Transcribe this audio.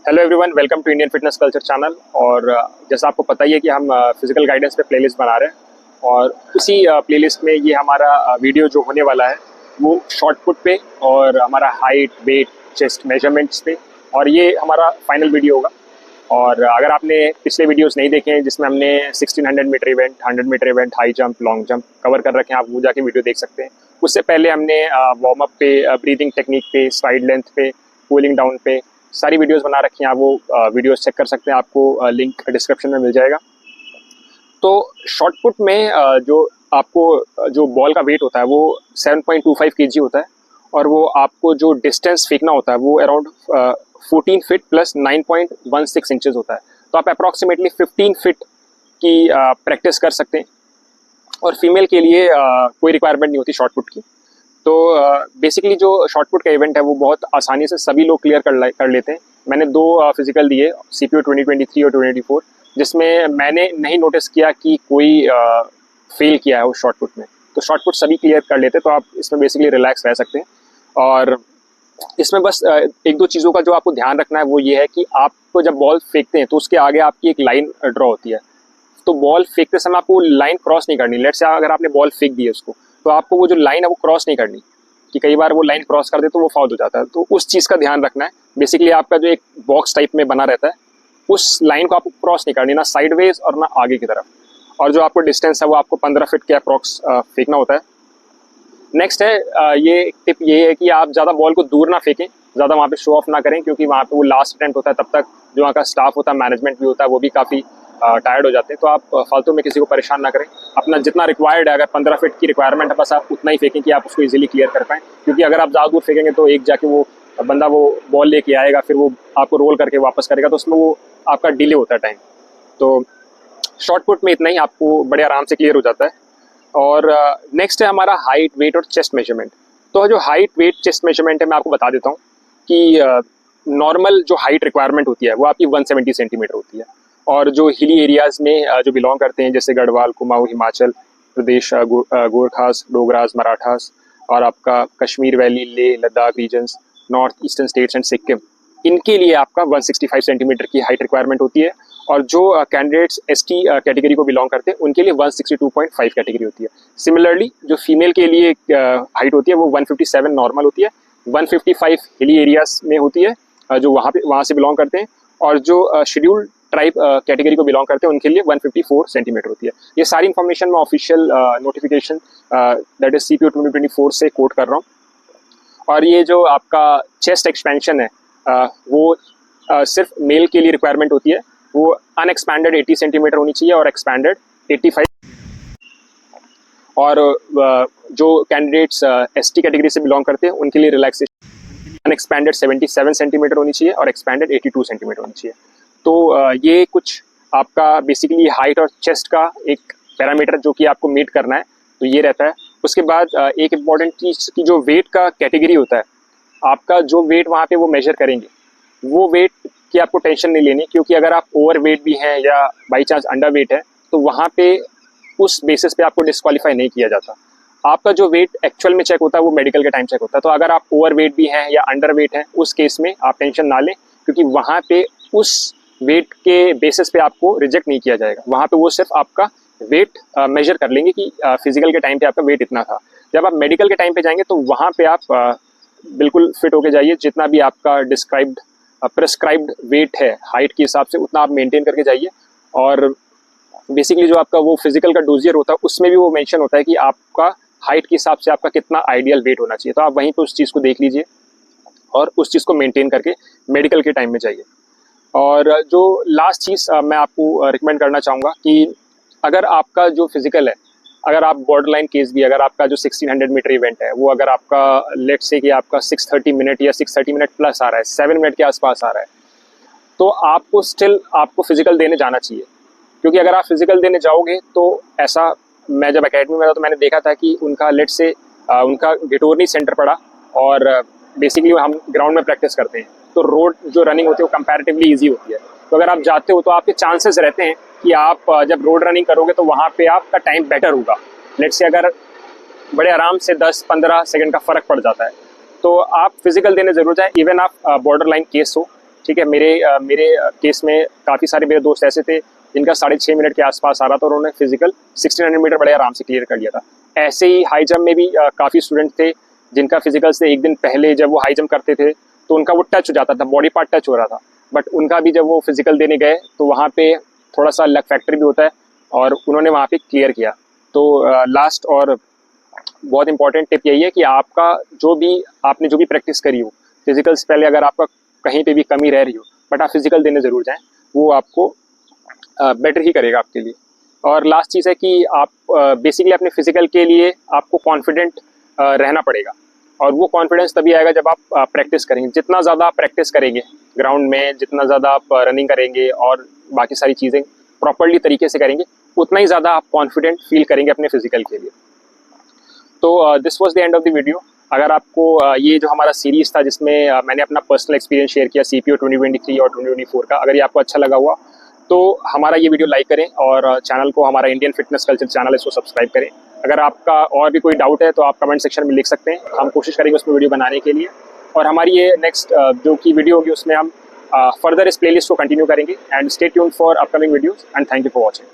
Hello everyone, welcome to Indian fitness culture channel. और जैसा आपको पता ही है कि हम फिजिकल गाइडेंस पे प्लेलिस्ट बना रहे हैं और उसी प्लेलिस्ट में ये हमारा वीडियो जो होने वाला है वो शॉर्ट पुट पे और हमारा हाइट, वेट, चेस्ट मेजरमेंट्स पे, और ये हमारा फाइनल वीडियो होगा। और अगर आपने पिछले वीडियोस नहीं देखे हैं जिसमें हमने 1600 metre event, 100 metre event, high jump, long jump cover कर रखे हैं, आप वो जाके वीडियो देख सकते हैं। उससे पहले हमने वार्म अप पे, ब्रीदिंग टेक्निक पे, स्ट्राइड लेंथ पे, कूलिंग डाउन पे सारी वीडियोस बना रखी हैं। आप वो वीडियोस चेक कर सकते हैं, आपको लिंक डिस्क्रिप्शन में मिल जाएगा। तो शॉर्ट पुट में जो आपको जो बॉल का वेट होता है वो 7.25 kg होता है, और वो आपको जो डिस्टेंस फेंकना होता है वो अराउंड 14 फीट प्लस 9.16 इंचेस होता है। तो आप अप्रॉक्सीमेटली 15 फीट की प्रैक्टिस कर सकते हैं। और फीमेल के लिए कोई रिक्वायरमेंट नहीं होती शॉर्ट पुट की। तो बेसिकली जो शॉर्ट पुट का इवेंट है वो बहुत आसानी से सभी लोग क्लियर कर लेते हैं। मैंने दो फिजिकल दिए, CPO 2023 और 2024, जिसमें मैंने नहीं नोटिस किया कि कोई फेल किया है उस शॉर्ट पुट में। तो शॉर्ट पुट सभी क्लियर कर लेते हैं, तो आप इसमें बेसिकली रिलैक्स रह सकते हैं। और इसमें बस एक दो चीज़ों का जो आपको ध्यान रखना है वो ये है कि आपको जब बॉल फेंकते हैं तो उसके आगे आपकी एक लाइन ड्रॉ होती है। तो बॉल फेंकते समय आपको लाइन क्रॉस नहीं करनी। लेट्स से अगर आपने बॉल फेंक दी है उसको, तो आपको वो जो लाइन है वो क्रॉस नहीं करनी, कि कई बार वो लाइन क्रॉस कर दे तो वो फाउल हो जाता है। तो उस चीज़ का ध्यान रखना है। बेसिकली आपका जो एक बॉक्स टाइप में बना रहता है उस लाइन को आपको क्रॉस नहीं करनी, ना साइडवेज और ना आगे की तरफ। और जो आपको डिस्टेंस है वो आपको 15 फीट के अप्रॉक्स फेंकना होता है। नेक्स्ट है ये टिप ये है कि आप ज़्यादा बॉल को दूर ना फेंकें, ज़्यादा वहाँ पे शो ऑफ ना करें, क्योंकि वहाँ पे वो लास्ट अटेम्प्ट होता है। तब तक जो वहाँ का स्टाफ होता है, मैनेजमेंट भी होता है, वो भी काफ़ी टायर्ड हो जाते हैं। तो आप फालतू में किसी को परेशान ना करें। अपना जितना रिक्वायर्ड है, अगर 15 फीट की रिक्वायरमेंट है, बस आप उतना ही फेंकें कि आप उसको इजीली क्लियर कर पाएँ। क्योंकि अगर आप ज़्यादा दूर फेंकेंगे तो एक जाके वो बंदा वो बॉल लेके आएगा, फिर वो आपको रोल करके वापस करेगा, तो उसमें वो आपका डिले होता है टाइम। तो शॉर्ट पुट में इतना ही, आपको बड़े आराम से क्लियर हो जाता है। और नेक्स्ट है हमारा हाइट, वेट और चेस्ट मेजरमेंट। तो जो हाइट, वेट, चेस्ट मेजरमेंट है, मैं आपको बता देता हूँ कि नॉर्मल जो हाइट रिक्वायरमेंट होती है वो आपकी 170 सेंटीमीटर होती है। और जो हिली एरियाज़ में जो बिलोंग करते हैं, जैसे गढ़वाल, कुमाऊँ, हिमाचल प्रदेश, गोरखास, डोगरास, मराठास, और आपका Kashmir valley, Leh Ladakh regions, north eastern states and Sikkim, इनके लिए आपका 165 सेंटीमीटर की हाइट रिक्वायरमेंट होती है। और जो कैंडिडेट्स ST कैटेगरी को बिलोंग करते हैं उनके लिए 162.5 कैटेगरी होती है। सिमिलरली जो फीमेल के लिए हाइट होती है वो 157 नॉर्मल होती है, 155 हिली एरियाज में होती है जो वहाँ से बिलोंग करते हैं। और जो शेड्यूल्ड ट्राइब कैटेगरी को बिलोंग करते हैं उनके लिए 154 सेंटीमीटर होती है। ये सारी इन्फॉर्मेशन मैं official notification that is CPO 2024 से कोट कर रहा हूँ। और ये जो आपका चेस्ट एक्सपेंशन है वो सिर्फ मेल के लिए रिक्वायरमेंट होती है। वो अनएक्सपैंडेड 80 सेंटीमीटर होनी चाहिए और एक्सपैंडेड 85। और जो कैंडिडेट्स ST कैटेगरी से बिलोंग करते हैं उनके लिए रिलैक्सेशन अनएक्सपैंडेड 77 सेंटीमीटर होनी चाहिए और एक्सपैंडेड 82 सेंटीमीटर होनी चाहिए। तो ये कुछ आपका बेसिकली हाइट और चेस्ट का एक पैरामीटर जो कि आपको मीट करना है, तो ये रहता है। उसके बाद एक इम्पॉर्टेंट चीज़ की जो वेट का कैटेगरी होता है, आपका जो वेट वहाँ पे वो मेजर करेंगे, वो वेट की आपको टेंशन नहीं लेनी, क्योंकि अगर आप ओवर वेट भी हैं या बाई चांस अंडर वेट है तो वहाँ पे उस बेसिस पे आपको डिस्क्वालीफाई नहीं किया जाता। आपका जो वेट एक्चुअल में चेक होता है वो मेडिकल के टाइम चेक होता है। तो अगर आप ओवर वेट भी हैं या अंडर वेट हैं, उस केस में आप टेंशन ना लें, क्योंकि वहाँ पे उस वेट के बेसिस पे आपको रिजेक्ट नहीं किया जाएगा। वहाँ पे वो सिर्फ आपका वेट मेजर कर लेंगे कि फिजिकल के टाइम पे आपका वेट इतना था। जब आप मेडिकल के टाइम पे जाएंगे तो वहाँ पे आप बिल्कुल फिट होके जाइए। जितना भी आपका प्रिस्क्राइब्ड वेट है हाइट के हिसाब से, उतना आप मेंटेन करके जाइए। और बेसिकली जो आपका वो फिजिकल का डोजियर होता है उसमें भी वो मेंशन होता है कि आपका हाइट के हिसाब से आपका कितना आइडियल वेट होना चाहिए। तो आप वहीं पे उस चीज़ को देख लीजिए और उस चीज़ को मेंटेन करके मेडिकल के टाइम में जाइए। और जो लास्ट चीज़ मैं आपको रिकमेंड करना चाहूँगा कि अगर आपका जो फिजिकल है, अगर आप बॉर्डर लाइन केस भी, अगर आपका जो 1600 मीटर इवेंट है वो अगर आपका लेट से कि आपका 630 मिनट या 630 मिनट प्लस आ रहा है, 7 मिनट के आसपास आ रहा है, तो आपको स्टिल आपको फिजिकल देने जाना चाहिए। क्योंकि अगर आप फिजिकल देने जाओगे तो ऐसा, मैं जब एकेडमी में था तो मैंने देखा था कि उनका लेट से उनका गिटोरनी सेंटर पड़ा, और बेसिकली हम ग्राउंड में प्रैक्टिस करते हैं, तो रोड जो रनिंग होती है वो कंपैरेटिवली ईजी होती है। तो अगर आप जाते हो तो आपके चांसेस रहते हैं कि आप जब रोड रनिंग करोगे तो वहाँ पे आपका टाइम बेटर होगा। लेट से अगर बड़े आराम से 10-15 सेकंड का फ़र्क पड़ जाता है, तो आप फिजिकल देने ज़रूर जाए, इवन आप बॉर्डर लाइन केस हो, ठीक है। मेरे केस में काफ़ी सारे मेरे दोस्त ऐसे थे जिनका 6.5 मिनट के आसपास आ रहा था और उन्होंने फिजिकल 1600 मीटर बड़े आराम से क्लियर कर लिया था। ऐसे ही हाई जंप में भी काफ़ी स्टूडेंट थे जिनका फिजिकल से एक दिन पहले जब वो हाई जंप करते थे तो उनका वो टच हो जाता था, बॉडी पार्ट टच हो रहा था, बट उनका भी जब वो फिजिकल देने गए तो वहाँ पे थोड़ा सा लक फैक्टर भी होता है और उन्होंने वहाँ पे क्लियर किया। तो लास्ट और बहुत इंपॉर्टेंट टिप यही है कि आपने जो भी प्रैक्टिस करी हो फिजिकल से पहले, अगर आपका कहीं पे भी कमी रह रही हो, बट आप फिजिकल देने ज़रूर जाएं, वो आपको बेटर ही करेगा आपके लिए। और लास्ट चीज़ है कि आप बेसिकली अपने फिजिकल के लिए आपको कॉन्फिडेंट रहना पड़ेगा, और वो कॉन्फिडेंस तभी आएगा जब आप प्रैक्टिस करेंगे। जितना ज़्यादा आप प्रैक्टिस करेंगे ग्राउंड में, जितना ज़्यादा आप रनिंग करेंगे और बाकी सारी चीज़ें प्रॉपर्ली तरीके से करेंगे, उतना ही ज़्यादा आप कॉन्फिडेंट फील करेंगे अपने फिजिकल के लिए। तो this was the end of the video. अगर आपको ये जो हमारा सीरीज़ था जिसमें मैंने अपना पर्सनल एक्सपीरियंस शेयर किया CPO 2023 और 2024 का, अगर ये आपको अच्छा लगा हुआ तो हमारा ये वीडियो लाइक करें और चैनल को, हमारा इंडियन फिटनेस कल्चर चैनल है, इसको सब्सक्राइब करें। अगर आपका और भी कोई डाउट है तो आप कमेंट सेक्शन में लिख सकते हैं, हम कोशिश करेंगे उसमें वीडियो बनाने के लिए। और हमारी ये नेक्स्ट जो की वीडियो होगी उसमें हम फर्दर इस प्लेलिस्ट को कंटिन्यू करेंगे। And stay tuned for upcoming videos and thank you for watching.